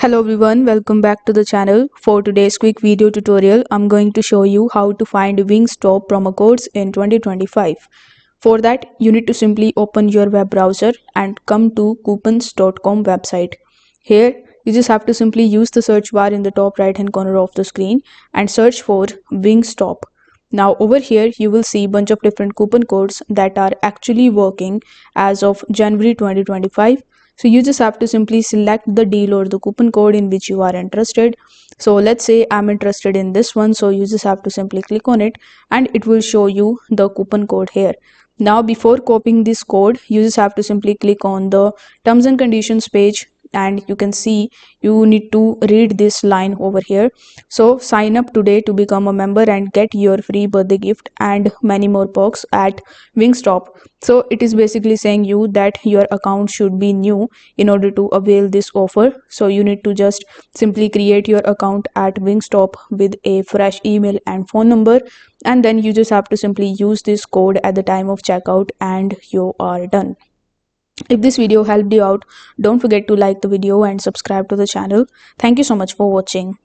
Hello everyone, welcome back to the channel. For today's quick video tutorial, I'm going to show you how to find Wingstop promo codes in 2025. For that, you need to simply open your web browser and come to coupons.com website. Here, you just have to simply use the search bar in the top right hand corner of the screen and search for Wingstop. Now over here, you will see a bunch of different coupon codes that are actually working as of January 2025. So you just have to simply select the deal or the coupon code in which you are interested. So let's say I'm interested in this one. So you just have to simply click on it and it will show you the coupon code here. Now before copying this code, you just have to simply click on the terms and conditions page, and you can see you need to read this line over here. So sign up today to become a member and get your free birthday gift and many more perks at Wingstop. So it is basically saying you that your account should be new in order to avail this offer. So you need to just simply create your account at Wingstop with a fresh email and phone number, and then you just have to simply use this code at the time of checkout and you are done. If this video helped you out, don't forget to like the video and subscribe to the channel. Thank you so much for watching.